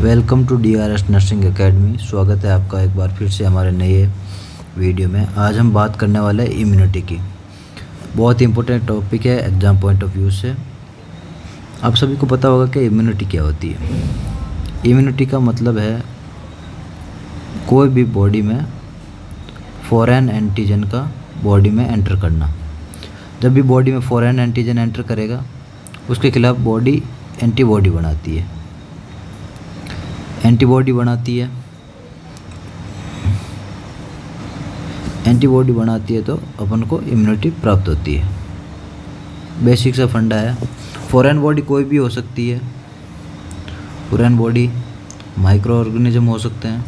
Welcome to DRS nursing academy. स्वागत है आपका एक बार फिर से हमारे नए वीडियो में। आज हम बात करने वाले हैं इम्यूनिटी की। बहुत ही इम्पोर्टेंट टॉपिक है एग्ज़ाम पॉइंट ऑफ व्यू से। आप सभी को पता होगा कि इम्यूनिटी क्या होती है। इम्यूनिटी का मतलब है कोई भी बॉडी में फॉरेन एंटीजन का बॉडी में एंटर करना। जब भी बॉडी में फॉरेन एंटीजन एंटर करेगा उसके खिलाफ बॉडी एंटीबॉडी बनाती है। एंटीबॉडी बनाती है तो अपन को इम्यूनिटी प्राप्त होती है। बेसिक सा फंडा है। फॉरेन बॉडी कोई भी हो सकती है। फॉरेन बॉडी माइक्रो ऑर्गेनिज्म हो सकते हैं,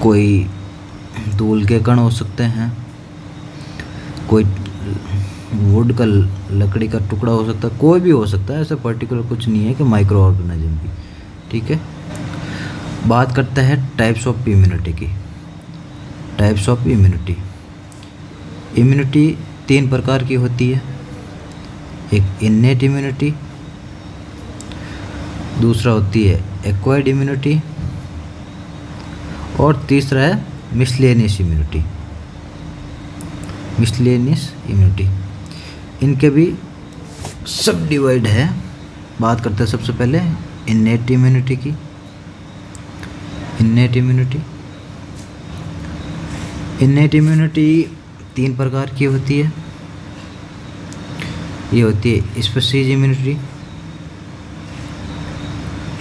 कोई धूल के कण हो सकते हैं, कोई वुड का लकड़ी का टुकड़ा हो सकता है, कोई भी हो सकता है। ऐसा पर्टिकुलर कुछ नहीं है कि माइक्रो ऑर्गेनिज्म भी। ठीक है, बात करते हैं टाइप्स ऑफ इम्यूनिटी की। Types of immunity. इम्यूनिटी 3 प्रकार की होती है। एक इन्नेट इम्यूनिटी, दूसरा होती है एक्वायर्ड इम्यूनिटी और तीसरा है मिसलेनियस इम्यूनिटी। मिसलेनियस इम्यूनिटी इनके भी सब डिवाइड है। बात करते हैं सबसे पहले इन्नेट इम्यूनिटी की। इन्नेट इम्यूनिटी 3 प्रकार की होती है। ये होती है स्पीशीज इम्यूनिटी,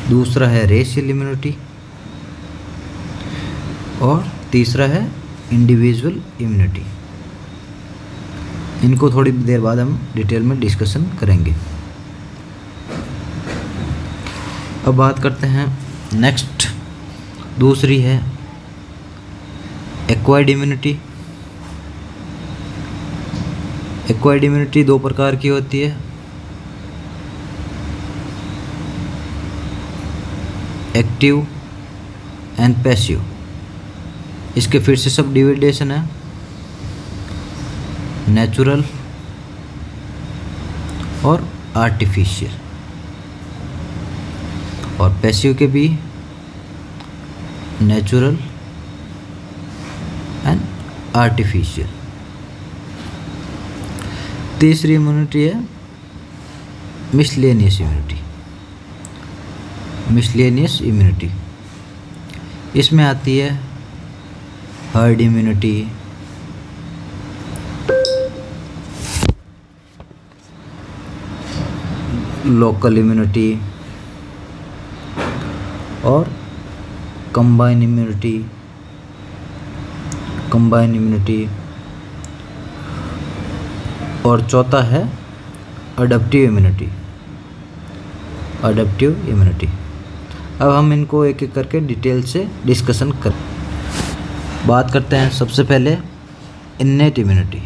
दूसरा है रेशियल इम्यूनिटी और तीसरा है इंडिविजुअल इम्यूनिटी। इनको थोड़ी देर बाद हम डिटेल में डिस्कशन करेंगे। अब बात करते हैं नेक्स्ट, दूसरी है एक्वायर्ड इम्यूनिटी। एक्वायर्ड इम्यूनिटी 2 प्रकार की होती है। Active and passive. इसके फिर से सब डिविडेशन है। नेचुरल और आर्टिफिशियल। और पैसिव के भी नेचुरल एंड आर्टिफिशियल। तीसरी इम्यूनिटी है मिसलेनियस इम्यूनिटी। मिसलेनियस इम्यूनिटी इसमें आती है हर्ड इम्यूनिटी, लोकल इम्यूनिटी और कंबाइन इम्यूनिटी और चौथा है अडैप्टिव इम्यूनिटी। अब हम इनको एक एक करके डिटेल से डिस्कशन कर बात करते हैं। सबसे पहले इन्नेट इम्यूनिटी।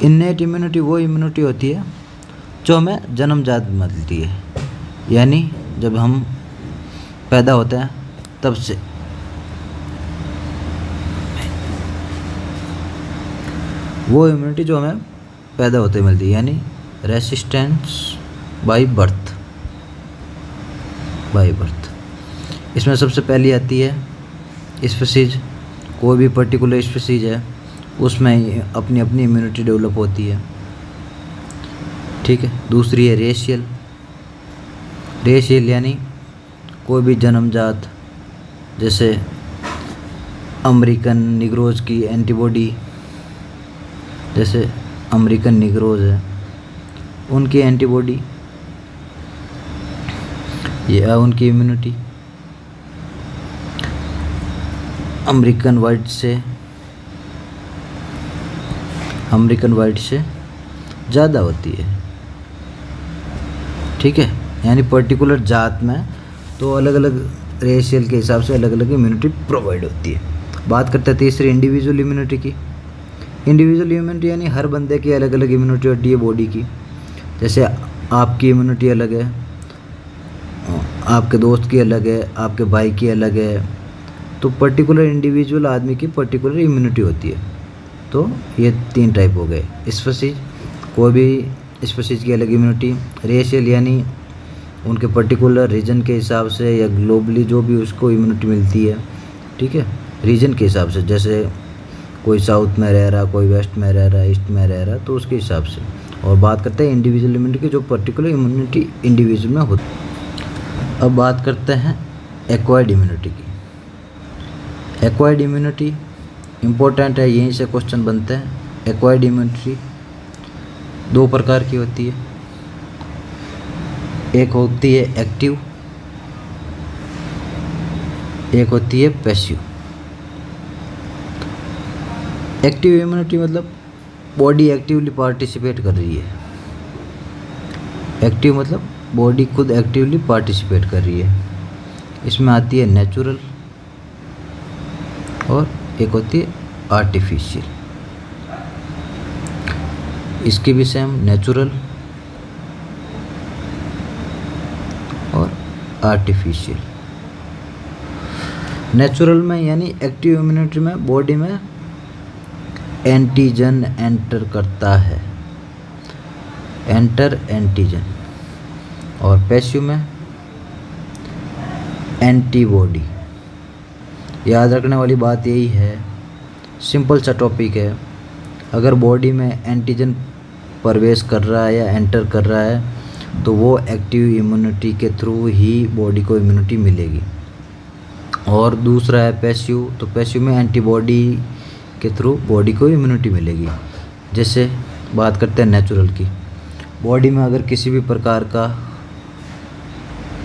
इन्नेट इम्यूनिटी वो इम्यूनिटी होती है जो हमें जन्मजात मिलती है, यानी जब हम पैदा होते हैं तब से। वो इम्यूनिटी जो हमें पैदा होते मिलती है, यानी रेसिस्टेंस बाय बर्थ। इसमें सबसे पहली आती है स्पीशीज। कोई भी पर्टिकुलर स्पीशीज है उसमें अपनी अपनी इम्यूनिटी डेवलप होती है। ठीक है, दूसरी है रेशियल यानी कोई भी जन्मजात, जैसे अमेरिकन निग्रोज की एंटीबॉडी, जैसे अमेरिकन निग्रोज है उनकी एंटीबॉडी, ये है उनकी इम्यूनिटी। अमेरिकन वाइट से ज़्यादा होती है। ठीक है, यानी पर्टिकुलर जात में तो अलग अलग रेशियल के हिसाब से अलग अलग इम्यूनिटी प्रोवाइड होती है। बात करते हैं तीसरी इंडिविजुअल इम्यूनिटी की। इंडिविजुअल इम्यूनिटी यानी हर बंदे की अलग अलग इम्यूनिटी होती है बॉडी की। जैसे आपकी इम्यूनिटी अलग है, आपके दोस्त की अलग है, आपके भाई की अलग है। तो पर्टिकुलर इंडिविजुअल आदमी की पर्टिकुलर इम्यूनिटी होती है। तो ये 3 टाइप हो गए। स्पीशीज, कोई भी स्पीशीज की अलग इम्यूनिटी। रेशियल यानी उनके पर्टिकुलर रीजन के हिसाब से या ग्लोबली जो भी उसको इम्यूनिटी मिलती है, ठीक है, रीजन के हिसाब से, जैसे कोई साउथ में रह रहा, कोई वेस्ट में रह रहा, ईस्ट में रह रहा, तो उसके हिसाब से। और बात करते हैं इंडिविजुअल इम्यूनिटी की, जो पर्टिकुलर इम्यूनिटी इंडिविजुअल में होती है। अब बात करते हैं एक्वायर्ड इम्यूनिटी की। एक्वायर्ड इम्यूनिटी इम्पोर्टेंट है, यहीं से क्वेश्चन बनते हैं। एक्वायर्ड इम्यूनिटी 2 प्रकार की होती है, एक होती है एक्टिव, एक होती है पैसिव। एक्टिव इम्यूनिटी मतलब बॉडी एक्टिवली पार्टिसिपेट कर रही है। एक्टिव मतलब बॉडी खुद एक्टिवली पार्टिसिपेट कर रही है। इसमें आती है नेचुरल और एक होती है आर्टिफिशियल। इसकी भी सेम नेचुरल और आर्टिफिशियल। नेचुरल में यानी एक्टिव इम्यूनिटी में बॉडी में एंटीजन एंटर करता है, एंटर एंटीजन। और पैसिव में एंटीबॉडी। याद रखने वाली बात यही है, सिंपल सा टॉपिक है, अगर बॉडी में एंटीजन प्रवेश कर रहा है या एंटर कर रहा है तो वो एक्टिव इम्यूनिटी के थ्रू ही बॉडी को इम्यूनिटी मिलेगी। और दूसरा है पैसिव, तो पैसिव में एंटीबॉडी के थ्रू बॉडी को इम्यूनिटी मिलेगी। जैसे बात करते हैं नेचुरल की, बॉडी में अगर किसी भी प्रकार का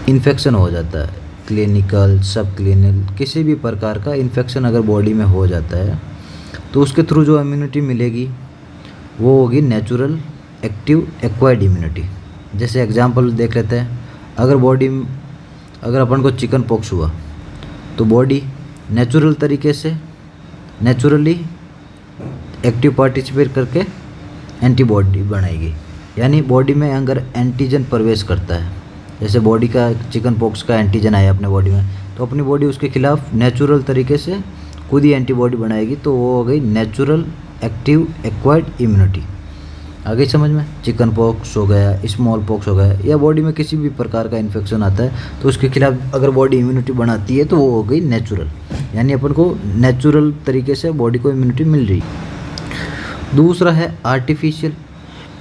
इन्फेक्शन हो जाता है, क्लिनिकल सब क्लिनिकल किसी भी प्रकार का इन्फेक्शन अगर बॉडी में हो जाता है तो उसके थ्रू जो इम्यूनिटी मिलेगी वो होगी नेचुरल एक्टिव एक्वायर्ड इम्यूनिटी। जैसे एग्जांपल देख लेते हैं, अगर अपन को चिकन पॉक्स हुआ तो बॉडी नेचुरल तरीके से नेचुरली एक्टिव पार्टिसिपेट करके एंटीबॉडी बनाएगी। यानी बॉडी में अगर एंटीजन प्रवेश करता है, जैसे बॉडी का चिकन पॉक्स का एंटीजन आया अपने बॉडी में, तो अपनी बॉडी उसके खिलाफ नेचुरल तरीके से खुद ही एंटीबॉडी बनाएगी, तो वो हो गई नेचुरल एक्टिव एक्वायर्ड इम्यूनिटी। आ गई समझ में? चिकन पॉक्स हो गया, स्मॉल पॉक्स हो गया, या बॉडी में किसी भी प्रकार का इन्फेक्शन आता है तो उसके खिलाफ अगर बॉडी इम्यूनिटी बनाती है तो वो हो गई नेचुरल, यानी अपन को नेचुरल तरीके से बॉडी को इम्यूनिटी मिल रही। दूसरा है आर्टिफिशियल।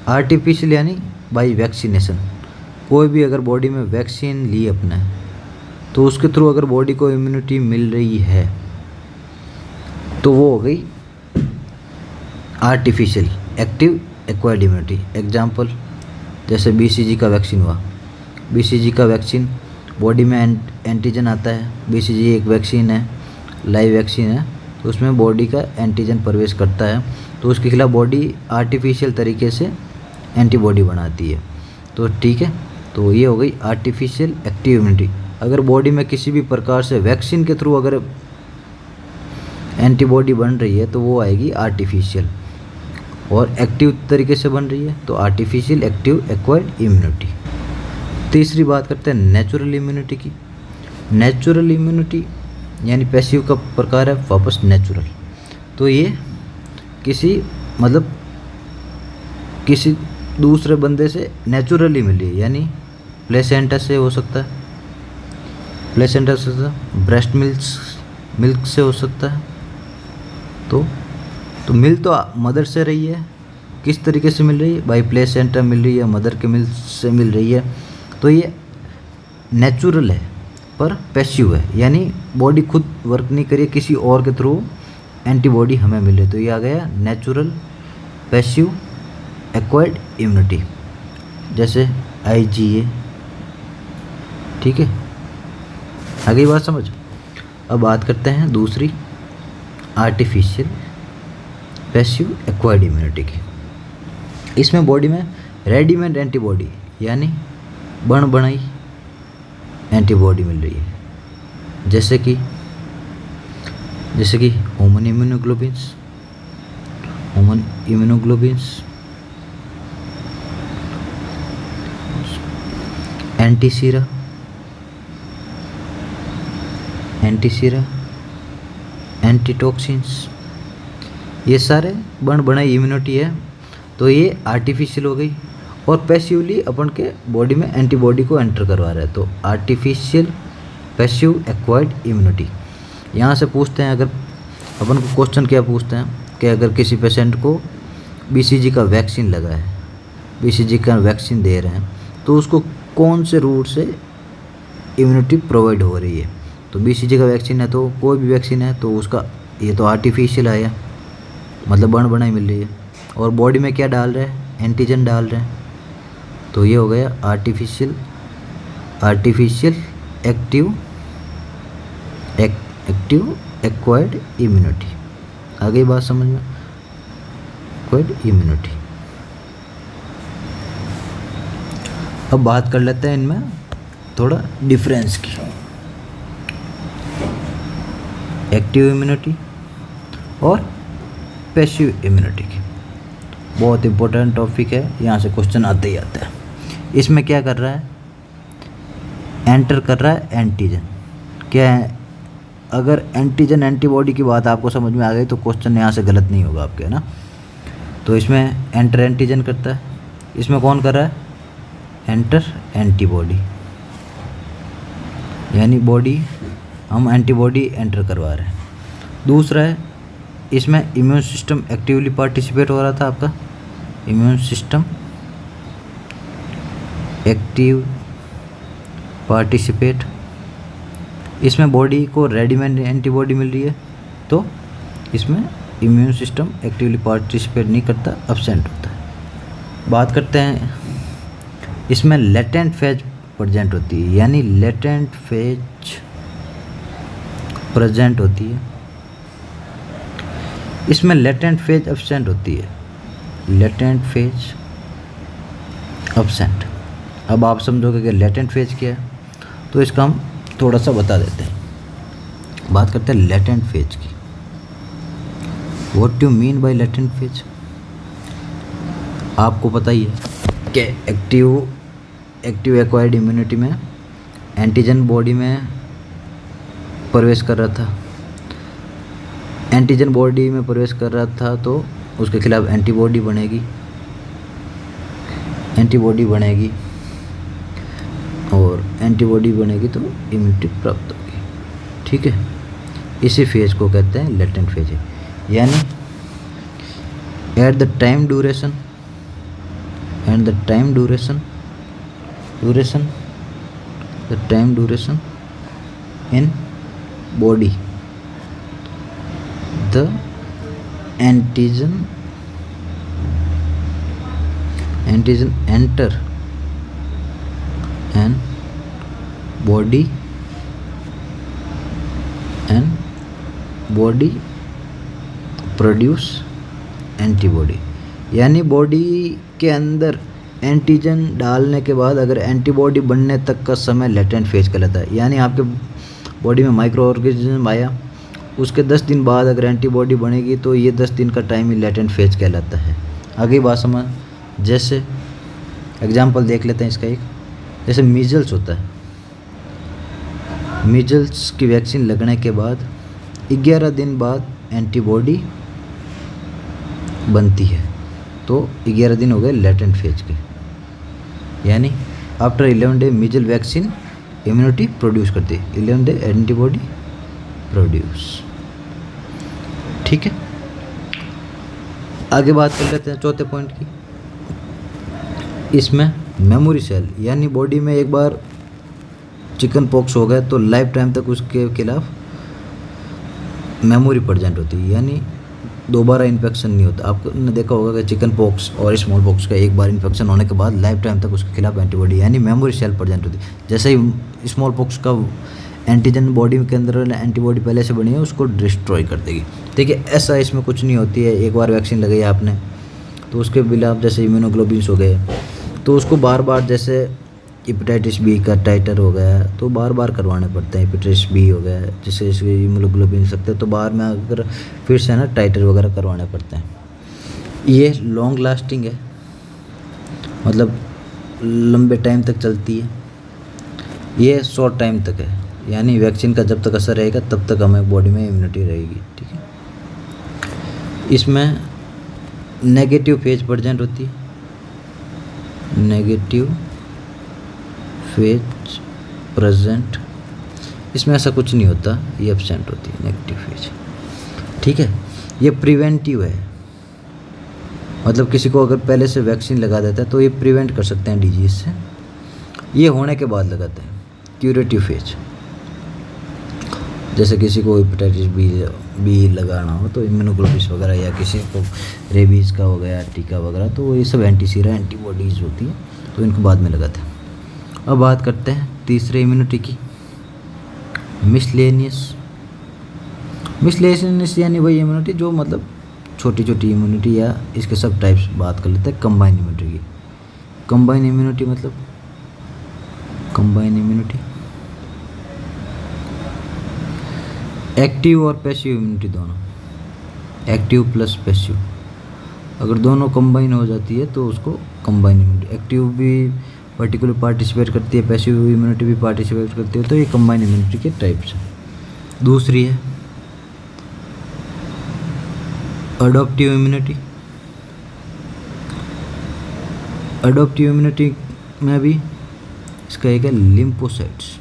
आर्टिफिशियल यानी बाई वैक्सीनेशन। कोई भी अगर बॉडी में वैक्सीन ली अपने तो उसके थ्रू अगर बॉडी को इम्यूनिटी मिल रही है तो वो हो गई artificial active acquired immunity. Example जैसे BCG का वैक्सीन हुआ, BCG का वैक्सीन बॉडी में एंटीजन आता है। BCG एक वैक्सीन है, लाइव वैक्सीन है, तो उसमें बॉडी का एंटीजन प्रवेश करता है तो उसके खिलाफ बॉडी आर्टिफिशियल तरीके से एंटीबॉडी बनाती है। तो ठीक है, तो ये हो गई आर्टिफिशियल एक्टिव इम्यूनिटी। अगर बॉडी में किसी भी प्रकार से वैक्सीन के थ्रू अगर एंटीबॉडी बन रही है तो वो आएगी आर्टिफिशियल, और एक्टिव तरीके से बन रही है तो आर्टिफिशियल एक्टिव एक्वायर्ड इम्यूनिटी। तीसरी बात करते हैं नेचुरल इम्यूनिटी की। नेचुरल इम्यूनिटी यानी पैसिव का प्रकार है वापस नेचुरल, तो ये किसी दूसरे बंदे से नेचुरली मिली है, यानी प्लेसेंटा से हो सकता है, प्लेसेंटा से, ब्रेस्ट मिल्क से हो सकता है। तो मिल तो मदर से रही है, किस तरीके से मिल रही है? बाई प्लेसेंटा मिल रही है, मदर के मिल्क से मिल रही है, तो ये नेचुरल है पर पैसिव है, यानी बॉडी खुद वर्क नहीं करी, किसी और के थ्रू एंटीबॉडी हमें मिले, तो ये आ गया नेचुरल पैसिव एक्वायर्ड इम्यूनिटी, जैसे IgA। ठीक है, आगे बात समझ। अब बात करते हैं दूसरी आर्टिफिशियल पैसिव एक्वायर्ड इम्यूनिटी की। इसमें बॉडी में रेडीमेड एंटीबॉडी यानी बन बनाई एंटीबॉडी मिल रही है, जैसे कि ह्यूमन इम्यूनोग्लोबिन्स, एंटीसीरा, एंटीटॉक्सिन्स, ये सारे बन बनाई इम्यूनिटी है, तो ये आर्टिफिशियल हो गई। और पैसिवली अपन के बॉडी में एंटीबॉडी को एंटर करवा रहा है। तो आर्टिफिशियल पैसिव एक्वायर्ड इम्यूनिटी। यहाँ से पूछते हैं, अगर अपन को क्वेश्चन क्या पूछते हैं कि अगर किसी पेशेंट को बीसीजी का वैक्सीन लगा है, बीसीजी का वैक्सीन दे रहे हैं, तो उसको कौन से रूट से इम्यूनिटी प्रोवाइड हो रही है। तो बीसीजी का वैक्सीन है तो कोई भी वैक्सीन है तो उसका ये तो आर्टिफिशियल आया, मतलब बन बनाई मिल रही है। और बॉडी में क्या डाल रहे हैं, एंटीजन डाल रहे हैं, तो ये हो गया आर्टिफिशियल एक्टिव एक्वायर्ड इम्यूनिटी। आ गई बात समझ में, एक्वायर्ड इम्यूनिटी। अब बात कर लेते हैं इनमें थोड़ा डिफरेंस की। एक्टिव इम्यूनिटी और पैसिव इम्यूनिटी की। बहुत इम्पोर्टेंट टॉपिक है, यहाँ से क्वेश्चन आते ही आता है। इसमें क्या कर रहा है, एंटर कर रहा है एंटीजन। क्या है, अगर एंटीजन एंटीबॉडी की बात आपको समझ में आ गई तो क्वेश्चन यहाँ से गलत नहीं होगा आपके, है ना। तो इसमें एंटर एंटीजन करता है, इसमें कौन कर रहा है, एंटर एंटीबॉडी, यानी बॉडी हम एंटीबॉडी एंटर करवा रहे हैं। दूसरा है, इसमें इम्यून सिस्टम एक्टिवली पार्टिसिपेट हो रहा था आपका, इम्यून सिस्टम एक्टिव पार्टिसिपेट। इसमें बॉडी को रेडीमेड एंटीबॉडी मिल रही है, तो इसमें इम्यून सिस्टम एक्टिवली पार्टिसिपेट नहीं करता, अब्सेंट होता है। बात करते हैं, इसमें लेटेंट फेज प्रेजेंट होती है, यानी लेटेंट फेज प्रेजेंट होती है। इसमें लेटेंट फेज अब्सेंट होती है, लेटेंट फेज अब्सेंट। अब आप समझोगे कि लेटेंट फेज क्या है, तो इसका हम थोड़ा सा बता देते हैं। बात करते हैं लेटेंट फेज की। What do mean by latent phase. आपको पता ही है कि एक्टिव एक्वायर्ड इम्यूनिटी में एंटीजन बॉडी में प्रवेश कर रहा था, एंटीजन बॉडी में प्रवेश कर रहा था तो उसके खिलाफ एंटीबॉडी बनेगी, और एंटीबॉडी बनेगी तो इम्यूनिटी प्राप्त होगी। ठीक है, इसी फेज को कहते हैं लेटेंट फेज है। यानी at the time duration in body, the antigen enter and body produce antibody. यानी बॉडी के अंदर एंटीजन डालने के बाद अगर एंटीबॉडी बनने तक का समय लेटेंट फेज कहलाता है। यानी आपके बॉडी में माइक्रो ऑर्गेनिज्म आया, उसके 10 दिन बाद अगर एंटीबॉडी बनेगी तो ये 10 दिन का टाइम ही लेटेंट फेज कहलाता है। आगे बात समझ, जैसे एग्जांपल देख लेते हैं इसका एक। जैसे मीजल्स होता है, मीजल्स की वैक्सीन लगने के बाद 11 दिन बाद एंटीबॉडी बनती है, तो 11 दिन हो गए लेटेंट फेज के। यानी after 11 day measles vaccine immunity produce करती है, 11 डे एंटीबॉडी प्रोड्यूस। ठीक है, आगे बात कर लेते हैं चौथे पॉइंट की। इसमें मेमोरी सेल, यानी बॉडी में एक बार चिकन पॉक्स हो गया तो लाइफ टाइम तक उसके खिलाफ मेमोरी प्रेजेंट होती है, यानी दोबारा इन्फेक्शन नहीं होता। आपने देखा होगा कि चिकन पॉक्स और स्मॉल पॉक्स का एक बार इन्फेक्शन होने के बाद लाइफ टाइम तक उसके खिलाफ एंटीबॉडी यानी मेमोरी सेल प्रेजेंट होती है। जैसे ही स्मॉल पॉक्स का एंटीजन बॉडी के अंदर एंटीबॉडी पहले से बनी है उसको डिस्ट्रॉय कर देगी। ठीक है, ऐसा इसमें कुछ नहीं होती है। एक बार वैक्सीन लगाई आपने तो उसके खिलाफ जैसे इम्यूनोग्लोबिन्स हो गए तो उसको बार बार, जैसे हेपेटाइटिस बी का टाइटर हो गया तो बार बार करवाने पड़ते हैं। हेपेटाइटिस बी हो गया जिससे इसके इम्यूनोग्लोबिन सकते हैं तो बार में अगर फिर से ना टाइटर वगैरह करवाने पड़ते हैं। ये लॉन्ग लास्टिंग है, मतलब लंबे टाइम तक चलती है। ये शॉर्ट टाइम तक है, यानी वैक्सीन का जब तक असर रहेगा तब तक हमें बॉडी में इम्यूनिटी रहेगी। ठीक है, इसमें नेगेटिव फेज प्रेजेंट होती है, नेगेटिव फेज प्रेजेंट, इसमें ऐसा कुछ नहीं होता, ये एब्सेंट होती है नेगेटिव फेज। ठीक है, ये प्रिवेंटिव है, मतलब किसी को अगर पहले से वैक्सीन लगा देता है तो ये प्रिवेंट कर सकते हैं डिजीज से। ये होने के बाद लगाते हैं क्यूरेटिव फेज, जैसे किसी को हेपेटाइटिस बी लगाना हो तो इम्यूनोग्लोबिस वगैरह, या किसी को रेबीज़ का हो गया टीका वगैरह, तो ये सब एंटीबॉडीज़ होती है, तो इनको बाद में लगाते हैं। अब बात करते हैं तीसरे इम्यूनिटी की, मिसलेनियस यानी वही इम्यूनिटी जो मतलब छोटी छोटी इम्यूनिटी, या इसके सब टाइप्स बात कर लेते हैं कंबाइन इम्यूनिटी की। कंबाइन इम्यूनिटी मतलब एक्टिव और पैसिव इम्यूनिटी दोनों, एक्टिव प्लस पैसिव, अगर दोनों कंबाइन हो जाती है तो उसको कंबाइन इम्यूनिटी। एक्टिव भी पर्टिकुलर पार्टिसिपेट करती है, पैसिव इम्यूनिटी भी पार्टिसिपेट करती है, तो ये कंबाइन इम्यूनिटी के टाइप्स हैं। दूसरी है अडॉप्टिव इम्यूनिटी। अडॉप्टिव इम्यूनिटी में भी इसका एक है लिम्फोसाइट्स।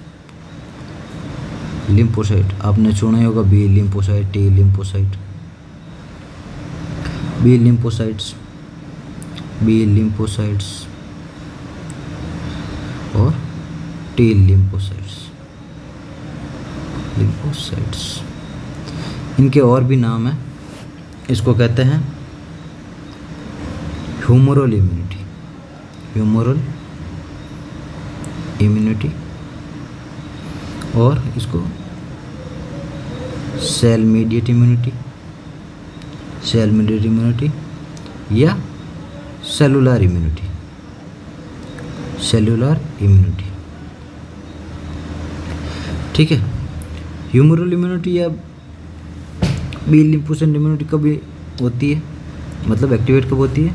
लिम्फोसाइट आपने सुना ही होगा, B lymphocyte, T lymphocyte, B lymphocytes और टी लिम्फोसाइट्स। इनके और भी नाम हैं, इसको कहते हैं ह्यूमरल इम्यूनिटी, और इसको सेल मीडिएट इम्यूनिटी या सेलुलर इम्यूनिटी। ठीक है, ह्यूमरल इम्यूनिटी या बी लिम्फोसाइट इम्यूनिटी कब होती है, मतलब एक्टिवेट कब होती है,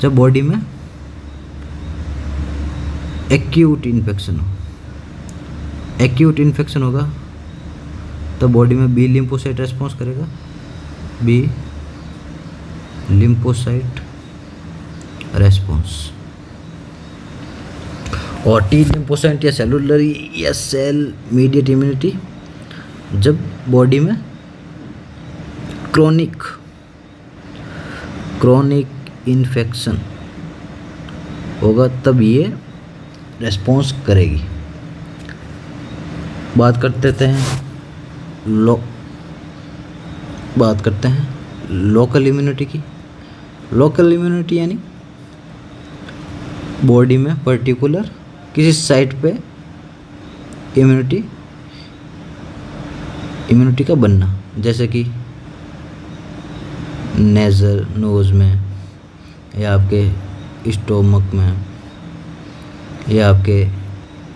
जब बॉडी में एक्यूट इन्फेक्शन होगा, तब बॉडी में बी लिम्फोसाइट रेस्पॉन्स करेगा, बी लिम्फोसाइट रेस्पॉन्स। और टी लिम्फोसाइट या सेलुलर या सेल मीडिएट इम्यूनिटी जब बॉडी में क्रोनिक इन्फेक्शन होगा, तब ये रेस्पॉन्स करेगी। बात करते हैं लोकल इम्यूनिटी की। लोकल इम्यूनिटी यानी बॉडी में पर्टिकुलर किसी साइट पे इम्यूनिटी का बनना, जैसे कि नेज़ल नोज़ में, या आपके स्टोमक में, या आपके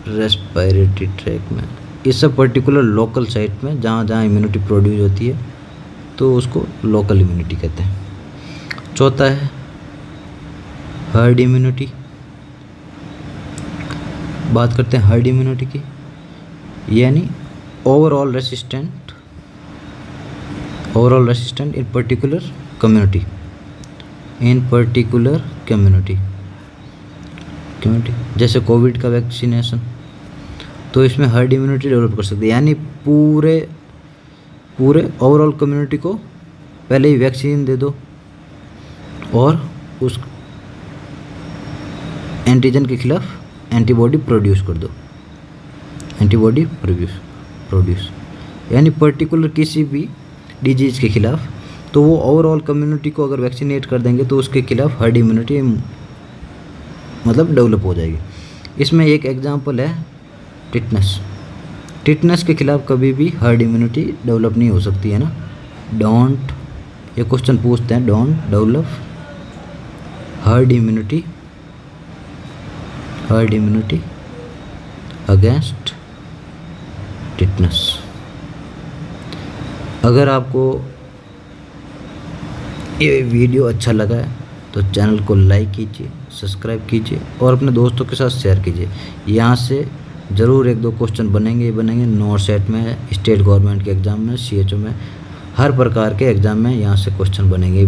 रेस्पिरेटरी ट्रैक में, इस सब पर्टिकुलर लोकल साइट में जहाँ इम्यूनिटी प्रोड्यूस होती है, तो उसको लोकल इम्यूनिटी कहते हैं। चौथा है हर्ड इम्यूनिटी। बात करते हैं हर्ड इम्यूनिटी की, यानी ओवरऑल रेसिस्टेंट इन पर्टिकुलर कम्युनिटी। जैसे कोविड का वैक्सीनेशन, तो इसमें हर्ड इम्यूनिटी डेवलप कर सकते हैं, यानी पूरे ओवरऑल कम्युनिटी को पहले ही वैक्सीन दे दो और उस एंटीजन के खिलाफ एंटीबॉडी प्रोड्यूस कर दो, यानी पर्टिकुलर किसी भी डिजीज़ के खिलाफ, तो वो ओवरऑल कम्युनिटी को अगर वैक्सीनेट कर देंगे तो उसके खिलाफ हर्ड इम्यूनिटी मतलब डेवलप हो जाएगी। इसमें एक एग्जांपल है टिटनेस के खिलाफ कभी भी हर्ड इम्यूनिटी डेवलप नहीं हो सकती है ना। ये क्वेश्चन पूछते हैं, don't develop herd immunity against tetanus. अगर आपको ये वीडियो अच्छा लगा है तो चैनल को लाइक कीजिए, सब्सक्राइब कीजिए और अपने दोस्तों के साथ शेयर कीजिए। यहाँ से ज़रूर 1-2 क्वेश्चन बनेंगे नॉर्थ सेट में, स्टेट गवर्नमेंट के एग्ज़ाम में, CHO में, हर प्रकार के एग्ज़ाम में यहाँ से क्वेश्चन बनेंगे।